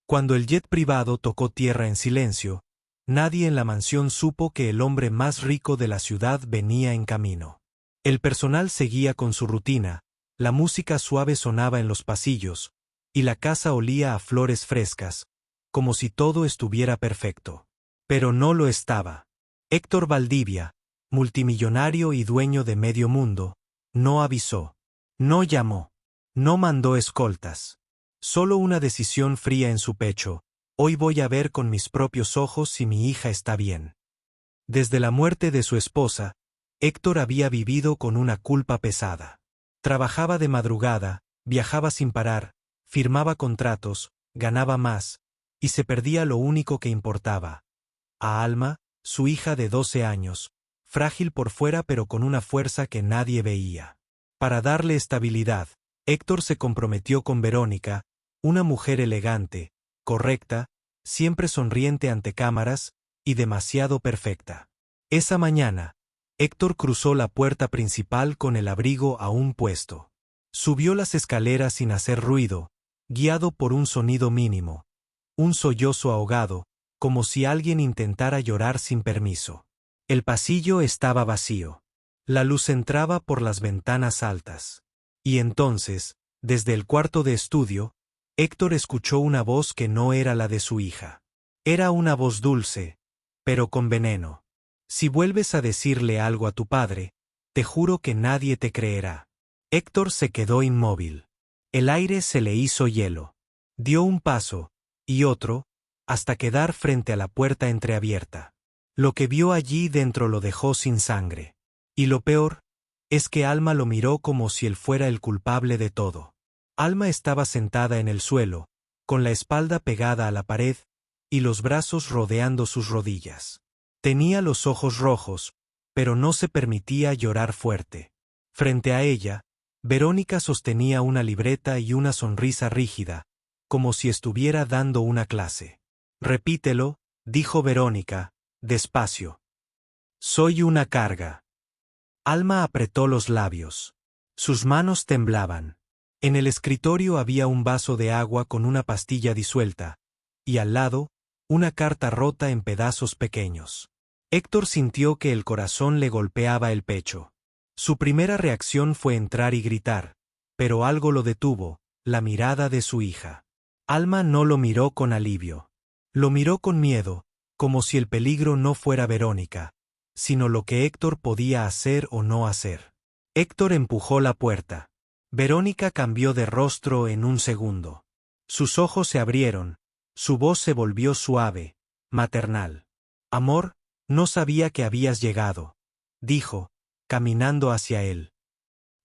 Cuando el jet privado tocó tierra en silencio, nadie en la mansión supo que el hombre más rico de la ciudad venía en camino. El personal seguía con su rutina, la música suave sonaba en los pasillos, y la casa olía a flores frescas, como si todo estuviera perfecto. Pero no lo estaba. Héctor Valdivia, multimillonario y dueño de medio mundo, no avisó, no llamó, no mandó escoltas. Solo una decisión fría en su pecho: hoy voy a ver con mis propios ojos si mi hija está bien. Desde la muerte de su esposa, Héctor había vivido con una culpa pesada. Trabajaba de madrugada, viajaba sin parar, firmaba contratos, ganaba más, y se perdía lo único que importaba: a Alma, su hija de 12 años, frágil por fuera pero con una fuerza que nadie veía. Para darle estabilidad, Héctor se comprometió con Verónica, una mujer elegante, correcta, siempre sonriente ante cámaras, y demasiado perfecta. Esa mañana, Héctor cruzó la puerta principal con el abrigo aún puesto. Subió las escaleras sin hacer ruido, guiado por un sonido mínimo, un sollozo ahogado, como si alguien intentara llorar sin permiso. El pasillo estaba vacío. La luz entraba por las ventanas altas. Y entonces, desde el cuarto de estudio, Héctor escuchó una voz que no era la de su hija. Era una voz dulce, pero con veneno. Si vuelves a decirle algo a tu padre, te juro que nadie te creerá. Héctor se quedó inmóvil. El aire se le hizo hielo. Dio un paso, y otro, hasta quedar frente a la puerta entreabierta. Lo que vio allí dentro lo dejó sin sangre. Y lo peor, es que Alma lo miró como si él fuera el culpable de todo. Alma estaba sentada en el suelo, con la espalda pegada a la pared, y los brazos rodeando sus rodillas. Tenía los ojos rojos, pero no se permitía llorar fuerte. Frente a ella, Verónica sostenía una libreta y una sonrisa rígida, como si estuviera dando una clase. «Repítelo», dijo Verónica, despacio. «Soy una carga». Alma apretó los labios. Sus manos temblaban. En el escritorio había un vaso de agua con una pastilla disuelta, y al lado, una carta rota en pedazos pequeños. Héctor sintió que el corazón le golpeaba el pecho. Su primera reacción fue entrar y gritar, pero algo lo detuvo: la mirada de su hija. Alma no lo miró con alivio. Lo miró con miedo, como si el peligro no fuera Verónica, sino lo que Héctor podía hacer o no hacer. Héctor empujó la puerta. Verónica cambió de rostro en un segundo. Sus ojos se abrieron, su voz se volvió suave, maternal. «Amor, no sabía que habías llegado», dijo, caminando hacia él.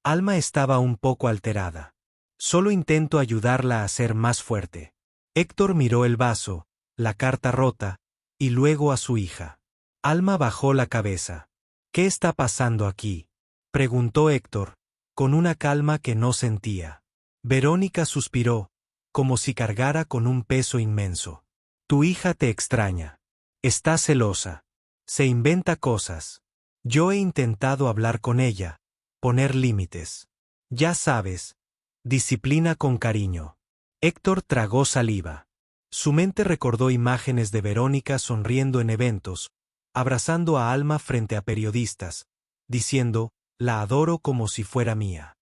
Alma estaba un poco alterada. «Solo intento ayudarla a ser más fuerte». Héctor miró el vaso, la carta rota, y luego a su hija. Alma bajó la cabeza. «¿Qué está pasando aquí?», preguntó Héctor, con una calma que no sentía. Verónica suspiró, como si cargara con un peso inmenso. «Tu hija te extraña. Está celosa. Se inventa cosas. Yo he intentado hablar con ella, poner límites. Ya sabes, disciplina con cariño». Héctor tragó saliva. Su mente recordó imágenes de Verónica sonriendo en eventos, abrazando a Alma frente a periodistas, diciendo: «La adoro como si fuera mía».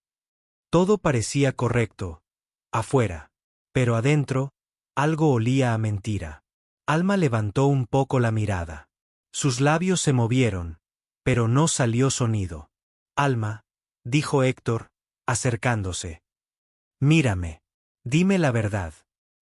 Todo parecía correcto, afuera, pero adentro, algo olía a mentira. Alma levantó un poco la mirada. Sus labios se movieron, pero no salió sonido. «Alma», dijo Héctor, acercándose. «Mírame. Dime la verdad».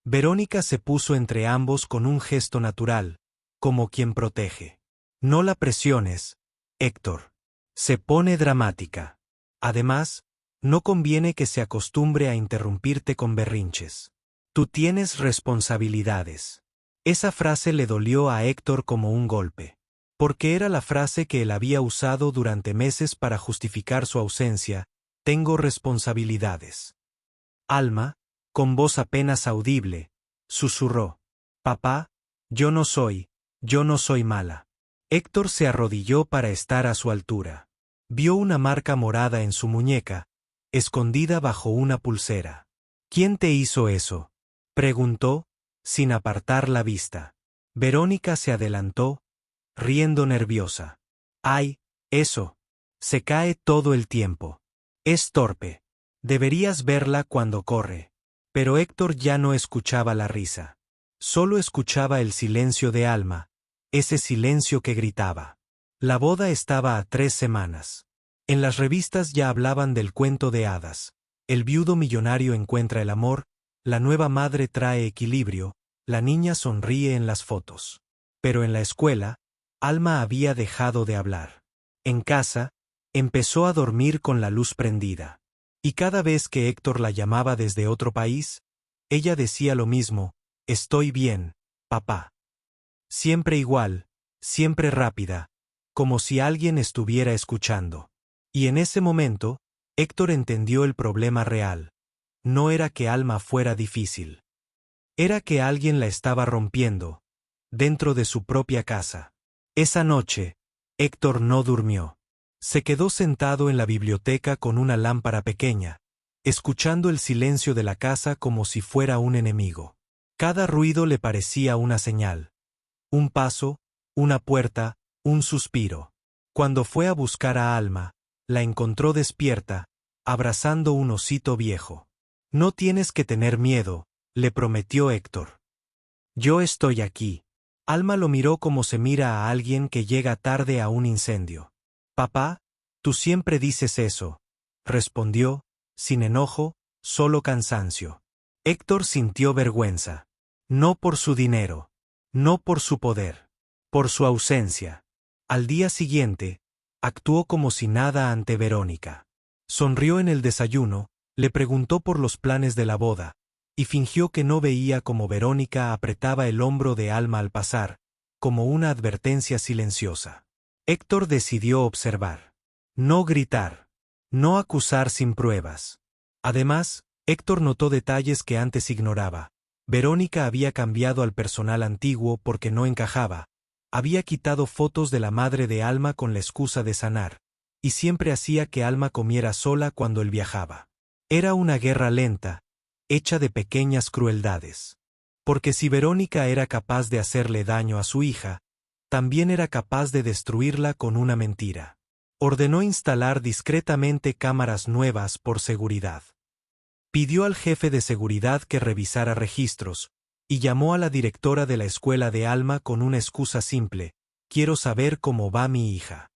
Verónica se puso entre ambos con un gesto natural, como quien protege. «No la presiones, Héctor. Se pone dramática. Además, no conviene que se acostumbre a interrumpirte con berrinches. Tú tienes responsabilidades». Esa frase le dolió a Héctor como un golpe. Porque era la frase que él había usado durante meses para justificar su ausencia: «Tengo responsabilidades». Alma, con voz apenas audible, susurró: «Papá, yo no soy mala». Héctor se arrodilló para estar a su altura. Vio una marca morada en su muñeca, escondida bajo una pulsera. «¿Quién te hizo eso?», preguntó, sin apartar la vista. Verónica se adelantó, riendo nerviosa. ¡Ay, eso! Se cae todo el tiempo. Es torpe. Deberías verla cuando corre. Pero Héctor ya no escuchaba la risa. Solo escuchaba el silencio de Alma, ese silencio que gritaba. La boda estaba a 3 semanas. En las revistas ya hablaban del cuento de hadas. El viudo millonario encuentra el amor, la nueva madre trae equilibrio, la niña sonríe en las fotos. Pero en la escuela, Alma había dejado de hablar. En casa, empezó a dormir con la luz prendida. Y cada vez que Héctor la llamaba desde otro país, ella decía lo mismo: estoy bien, papá. Siempre igual, siempre rápida, como si alguien estuviera escuchando. Y en ese momento, Héctor entendió el problema real. No era que Alma fuera difícil. Era que alguien la estaba rompiendo, dentro de su propia casa. Esa noche, Héctor no durmió. Se quedó sentado en la biblioteca con una lámpara pequeña, escuchando el silencio de la casa como si fuera un enemigo. Cada ruido le parecía una señal. Un paso, una puerta, un suspiro. Cuando fue a buscar a Alma, la encontró despierta, abrazando un osito viejo. No tienes que tener miedo, le prometió Héctor. Yo estoy aquí. Alma lo miró como se mira a alguien que llega tarde a un incendio. Papá, tú siempre dices eso, respondió, sin enojo, solo cansancio. Héctor sintió vergüenza. No por su dinero, no por su poder, por su ausencia. Al día siguiente, actuó como si nada ante Verónica. Sonrió en el desayuno, le preguntó por los planes de la boda, y fingió que no veía cómo Verónica apretaba el hombro de Alma al pasar, como una advertencia silenciosa. Héctor decidió observar. No gritar. No acusar sin pruebas. Además, Héctor notó detalles que antes ignoraba. Verónica había cambiado al personal antiguo porque no encajaba. Había quitado fotos de la madre de Alma con la excusa de sanar, y siempre hacía que Alma comiera sola cuando él viajaba. Era una guerra lenta, hecha de pequeñas crueldades. Porque si Verónica era capaz de hacerle daño a su hija, también era capaz de destruirla con una mentira. Ordenó instalar discretamente cámaras nuevas por seguridad. Pidió al jefe de seguridad que revisara registros, y llamó a la directora de la escuela de Alma con una excusa simple: quiero saber cómo va mi hija.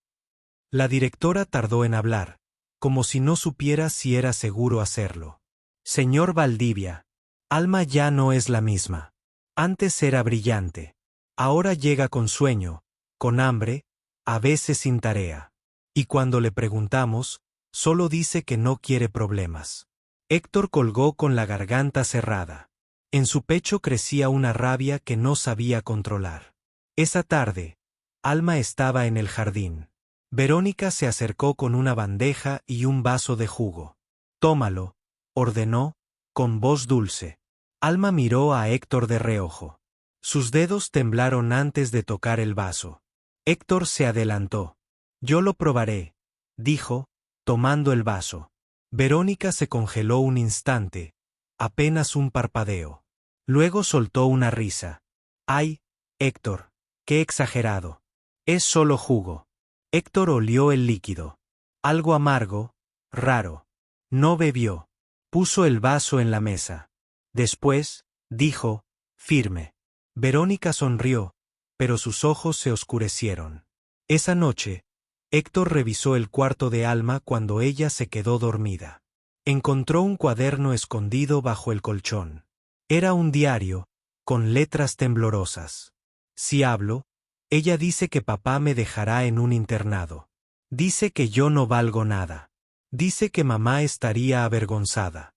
La directora tardó en hablar, como si no supiera si era seguro hacerlo. Señor Valdivia, Alma ya no es la misma. Antes era brillante. Ahora llega con sueño, con hambre, a veces sin tarea. Y cuando le preguntamos, solo dice que no quiere problemas. Héctor colgó con la garganta cerrada. En su pecho crecía una rabia que no sabía controlar. Esa tarde, Alma estaba en el jardín. Verónica se acercó con una bandeja y un vaso de jugo. Tómalo, ordenó, con voz dulce. Alma miró a Héctor de reojo. Sus dedos temblaron antes de tocar el vaso. Héctor se adelantó. Yo lo probaré, dijo, tomando el vaso. Verónica se congeló un instante, apenas un parpadeo. Luego soltó una risa. ¡Ay, Héctor! ¡Qué exagerado! Es solo jugo. Héctor olió el líquido. Algo amargo, raro. No bebió. Puso el vaso en la mesa. Después, dijo, firme. Verónica sonrió, pero sus ojos se oscurecieron. Esa noche, Héctor revisó el cuarto de Alma cuando ella se quedó dormida. Encontró un cuaderno escondido bajo el colchón. Era un diario, con letras temblorosas. Si hablo, ella dice que papá me dejará en un internado. Dice que yo no valgo nada. Dice que mamá estaría avergonzada.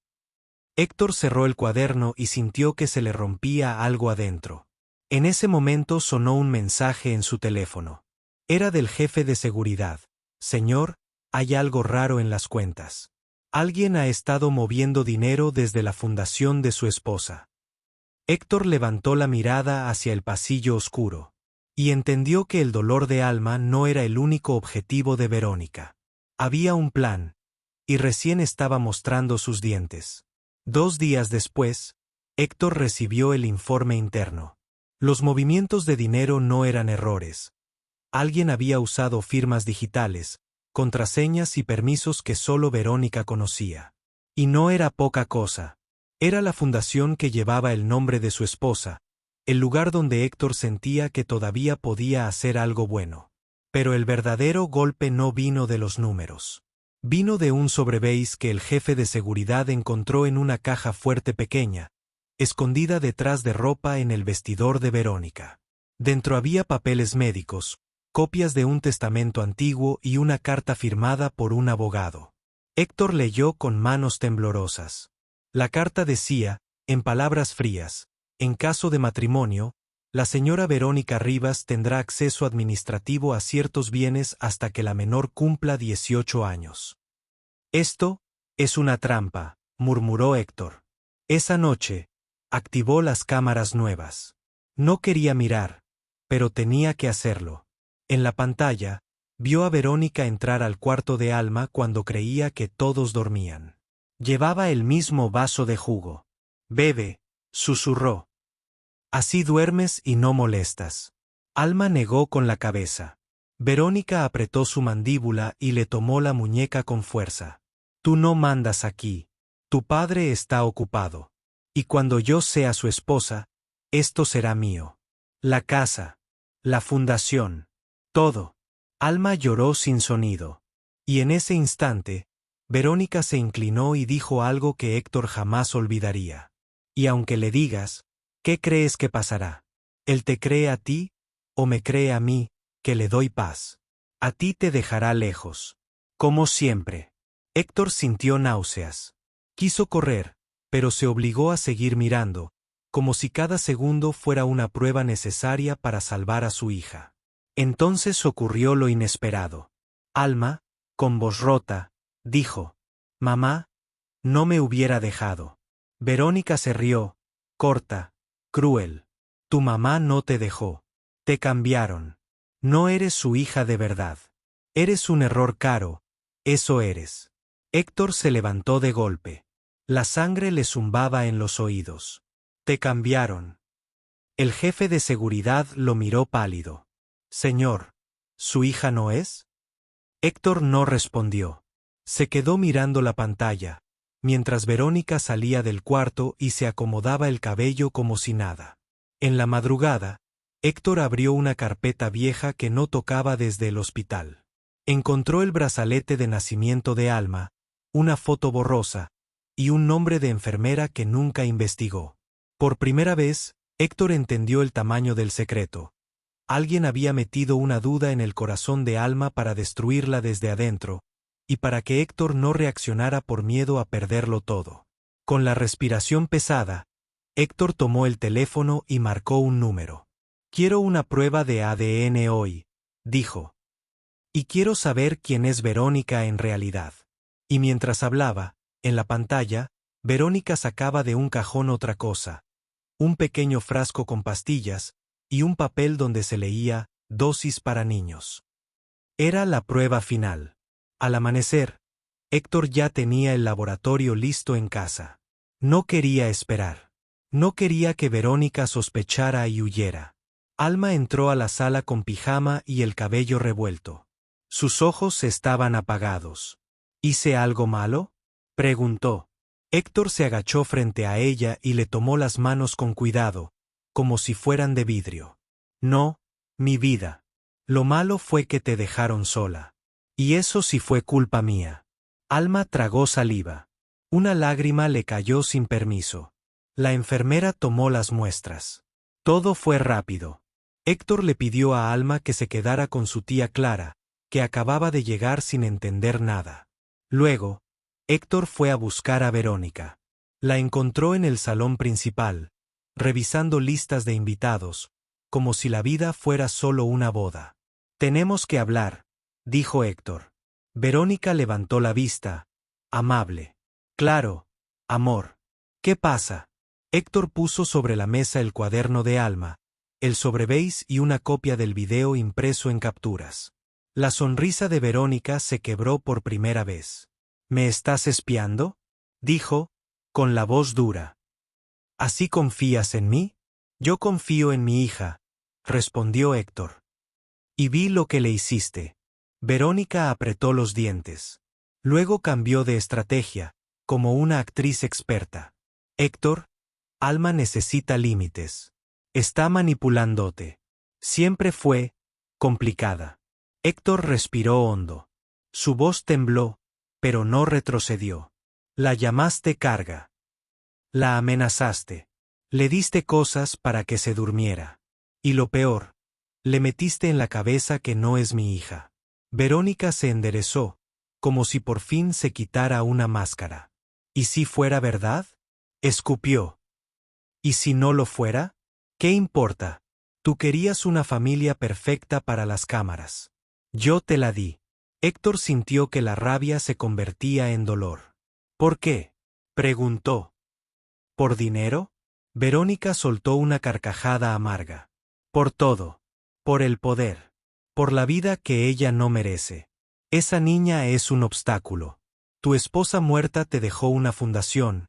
Héctor cerró el cuaderno y sintió que se le rompía algo adentro. En ese momento sonó un mensaje en su teléfono. Era del jefe de seguridad. Señor, hay algo raro en las cuentas. Alguien ha estado moviendo dinero desde la fundación de su esposa. Héctor levantó la mirada hacia el pasillo oscuro. Y entendió que el dolor de Alma no era el único objetivo de Verónica. Había un plan, y recién estaba mostrando sus dientes. 2 días después, Héctor recibió el informe interno. Los movimientos de dinero no eran errores. Alguien había usado firmas digitales, contraseñas y permisos que solo Verónica conocía. Y no era poca cosa. Era la fundación que llevaba el nombre de su esposa, el lugar donde Héctor sentía que todavía podía hacer algo bueno. Pero el verdadero golpe no vino de los números. Vino de un sobrebeis que el jefe de seguridad encontró en una caja fuerte pequeña, escondida detrás de ropa en el vestidor de Verónica. Dentro había papeles médicos, copias de un testamento antiguo y una carta firmada por un abogado. Héctor leyó con manos temblorosas. La carta decía, en palabras frías: en caso de matrimonio, la señora Verónica Rivas tendrá acceso administrativo a ciertos bienes hasta que la menor cumpla 18 años. Esto es una trampa, murmuró Héctor. Esa noche, activó las cámaras nuevas. No quería mirar, pero tenía que hacerlo. En la pantalla, vio a Verónica entrar al cuarto de Alma cuando creía que todos dormían. Llevaba el mismo vaso de jugo. Bebe, susurró. Así duermes y no molestas. Alma negó con la cabeza. Verónica apretó su mandíbula y le tomó la muñeca con fuerza. Tú no mandas aquí. Tu padre está ocupado. Y cuando yo sea su esposa, esto será mío. La casa. La fundación. Todo. Alma lloró sin sonido. Y en ese instante, Verónica se inclinó y dijo algo que Héctor jamás olvidaría. Y aunque le digas, ¿qué crees que pasará? ¿Él te cree a ti, o me cree a mí, que le doy paz? A ti te dejará lejos. Como siempre. Héctor sintió náuseas. Quiso correr, pero se obligó a seguir mirando, como si cada segundo fuera una prueba necesaria para salvar a su hija. Entonces ocurrió lo inesperado. Alma, con voz rota, dijo: «Mamá, no me hubiera dejado». Verónica se rió, corta, cruel. Tu mamá no te dejó. Te cambiaron. No eres su hija de verdad. Eres un error caro, eso eres. Héctor se levantó de golpe. La sangre le zumbaba en los oídos. Te cambiaron. El jefe de seguridad lo miró pálido. Señor, ¿su hija no es? Héctor no respondió. Se quedó mirando la pantalla, mientras Verónica salía del cuarto y se acomodaba el cabello como si nada. En la madrugada, Héctor abrió una carpeta vieja que no tocaba desde el hospital. Encontró el brazalete de nacimiento de Alma, una foto borrosa, y un nombre de enfermera que nunca investigó. Por primera vez, Héctor entendió el tamaño del secreto. Alguien había metido una duda en el corazón de Alma para destruirla desde adentro, y para que Héctor no reaccionara por miedo a perderlo todo. Con la respiración pesada, Héctor tomó el teléfono y marcó un número. Quiero una prueba de ADN hoy, dijo. Y quiero saber quién es Verónica en realidad. Y mientras hablaba, en la pantalla, Verónica sacaba de un cajón otra cosa. Un pequeño frasco con pastillas, y un papel donde se leía, dosis para niños. Era la prueba final. Al amanecer, Héctor ya tenía el laboratorio listo en casa. No quería esperar. No quería que Verónica sospechara y huyera. Alma entró a la sala con pijama y el cabello revuelto. Sus ojos estaban apagados. ¿Hice algo malo?, preguntó. Héctor se agachó frente a ella y le tomó las manos con cuidado, como si fueran de vidrio. No, mi vida. Lo malo fue que te dejaron sola. Y eso sí fue culpa mía. Alma tragó saliva. Una lágrima le cayó sin permiso. La enfermera tomó las muestras. Todo fue rápido. Héctor le pidió a Alma que se quedara con su tía Clara, que acababa de llegar sin entender nada. Luego, Héctor fue a buscar a Verónica. La encontró en el salón principal, revisando listas de invitados, como si la vida fuera solo una boda. Tenemos que hablar, dijo Héctor. Verónica levantó la vista, amable. Claro, amor. ¿Qué pasa? Héctor puso sobre la mesa el cuaderno de Alma, el sobreveis y una copia del video impreso en capturas. La sonrisa de Verónica se quebró por primera vez. ¿Me estás espiando?, dijo, con la voz dura. ¿Así confías en mí? Yo confío en mi hija, respondió Héctor. Y vi lo que le hiciste. Verónica apretó los dientes. Luego cambió de estrategia, como una actriz experta. Héctor, Alma necesita límites. Está manipulándote. Siempre fue complicada. Héctor respiró hondo. Su voz tembló, pero no retrocedió. La llamaste carga. La amenazaste. Le diste cosas para que se durmiera. Y lo peor, le metiste en la cabeza que no es mi hija. Verónica se enderezó, como si por fin se quitara una máscara. ¿Y si fuera verdad? Escupió. ¿Y si no lo fuera? ¿Qué importa? Tú querías una familia perfecta para las cámaras. Yo te la di. Héctor sintió que la rabia se convertía en dolor. ¿Por qué? Preguntó. ¿Por dinero? Verónica soltó una carcajada amarga. Por todo. Por el poder. Por la vida que ella no merece. Esa niña es un obstáculo. Tu esposa muerta te dejó una fundación,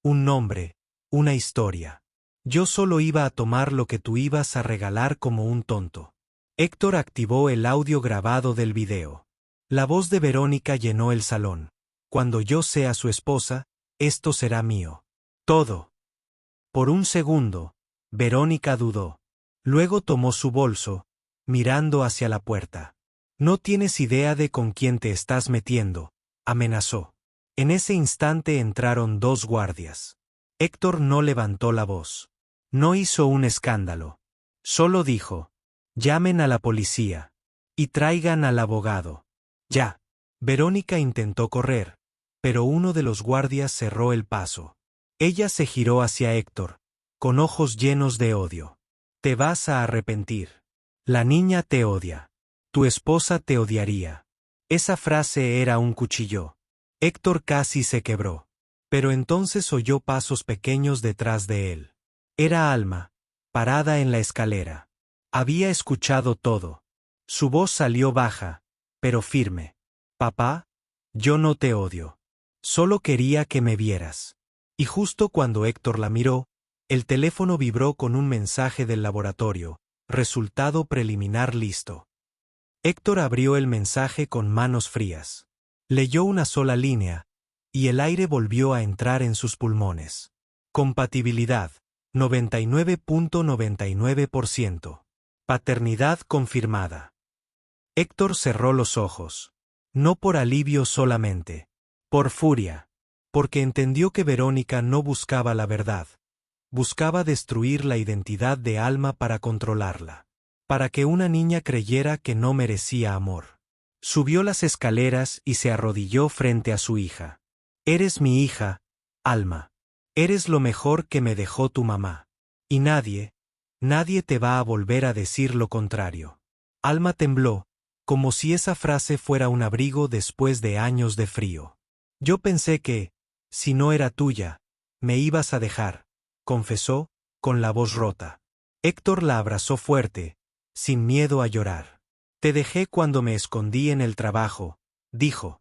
un nombre, una historia. Yo solo iba a tomar lo que tú ibas a regalar como un tonto. Héctor activó el audio grabado del video. La voz de Verónica llenó el salón. Cuando yo sea su esposa, esto será mío. Todo. Por un segundo, Verónica dudó. Luego tomó su bolso, mirando hacia la puerta. No tienes idea de con quién te estás metiendo, amenazó. En ese instante entraron 2 guardias. Héctor no levantó la voz. No hizo un escándalo. Solo dijo: llamen a la policía. Y traigan al abogado. Ya. Verónica intentó correr, pero uno de los guardias cerró el paso. Ella se giró hacia Héctor, con ojos llenos de odio. Te vas a arrepentir. La niña te odia. Tu esposa te odiaría. Esa frase era un cuchillo. Héctor casi se quebró. Pero entonces oyó pasos pequeños detrás de él. Era Alma, parada en la escalera. Había escuchado todo. Su voz salió baja, pero firme. Papá, yo no te odio. Solo quería que me vieras. Y justo cuando Héctor la miró, el teléfono vibró con un mensaje del laboratorio. Resultado preliminar listo. Héctor abrió el mensaje con manos frías. Leyó una sola línea, y el aire volvió a entrar en sus pulmones. Compatibilidad, 99.99%. Paternidad confirmada. Héctor cerró los ojos. No por alivio solamente. Por furia. Porque entendió que Verónica no buscaba la verdad. Buscaba destruir la identidad de Alma para controlarla. Para que una niña creyera que no merecía amor. Subió las escaleras y se arrodilló frente a su hija. Eres mi hija, Alma. Eres lo mejor que me dejó tu mamá. Y nadie te va a volver a decir lo contrario. Alma tembló, como si esa frase fuera un abrigo después de años de frío. Yo pensé que, si no era tuya, me ibas a dejar, confesó, con la voz rota. Héctor la abrazó fuerte, sin miedo a llorar. Te dejé cuando me escondí en el trabajo, dijo.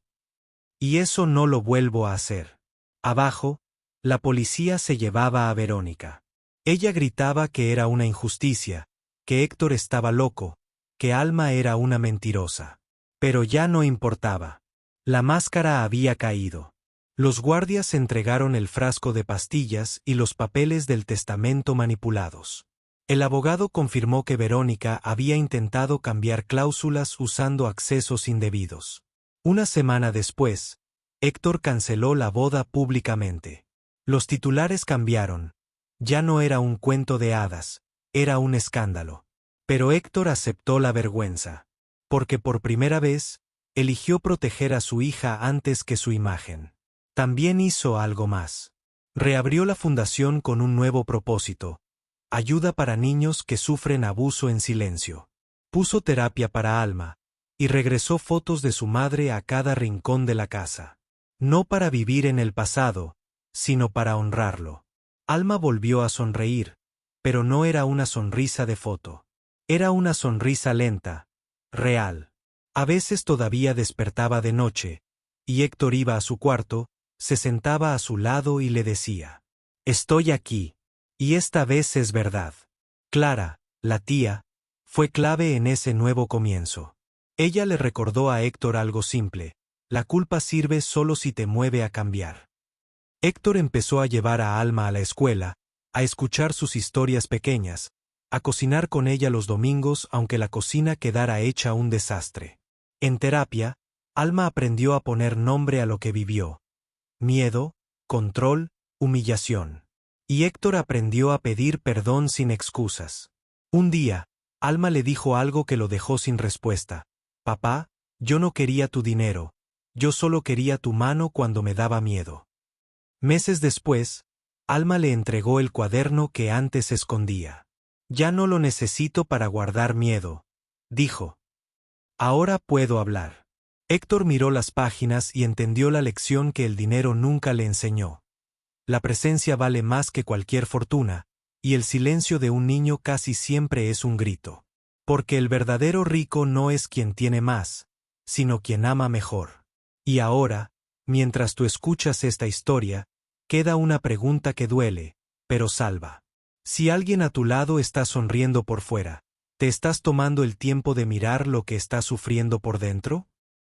Y eso no lo vuelvo a hacer. Abajo, la policía se llevaba a Verónica. Ella gritaba que era una injusticia, que Héctor estaba loco, que Alma era una mentirosa. Pero ya no importaba. La máscara había caído. Los guardias entregaron el frasco de pastillas y los papeles del testamento manipulados. El abogado confirmó que Verónica había intentado cambiar cláusulas usando accesos indebidos. Una semana después, Héctor canceló la boda públicamente. Los titulares cambiaron. Ya no era un cuento de hadas, era un escándalo. Pero Héctor aceptó la vergüenza. Porque por primera vez, eligió proteger a su hija antes que su imagen. También hizo algo más. Reabrió la fundación con un nuevo propósito. Ayuda para niños que sufren abuso en silencio. Puso terapia para Alma, y regresó fotos de su madre a cada rincón de la casa. No para vivir en el pasado, sino para honrarlo. Alma volvió a sonreír, pero no era una sonrisa de foto. Era una sonrisa lenta, real. A veces todavía despertaba de noche, y Héctor iba a su cuarto, se sentaba a su lado y le decía: «Estoy aquí». Y esta vez es verdad. Clara, la tía, fue clave en ese nuevo comienzo. Ella le recordó a Héctor algo simple: la culpa sirve solo si te mueve a cambiar. Héctor empezó a llevar a Alma a la escuela, a escuchar sus historias pequeñas, a cocinar con ella los domingos aunque la cocina quedara hecha un desastre. En terapia, Alma aprendió a poner nombre a lo que vivió: miedo, control, humillación. Y Héctor aprendió a pedir perdón sin excusas. Un día, Alma le dijo algo que lo dejó sin respuesta: papá, yo no quería tu dinero, yo solo quería tu mano cuando me daba miedo. Meses después, Alma le entregó el cuaderno que antes escondía. Ya no lo necesito para guardar miedo, dijo. Ahora puedo hablar. Héctor miró las páginas y entendió la lección que el dinero nunca le enseñó. La presencia vale más que cualquier fortuna, y el silencio de un niño casi siempre es un grito. Porque el verdadero rico no es quien tiene más, sino quien ama mejor. Y ahora, mientras tú escuchas esta historia, queda una pregunta que duele, pero salva. Si alguien a tu lado está sonriendo por fuera, ¿te estás tomando el tiempo de mirar lo que está sufriendo por dentro?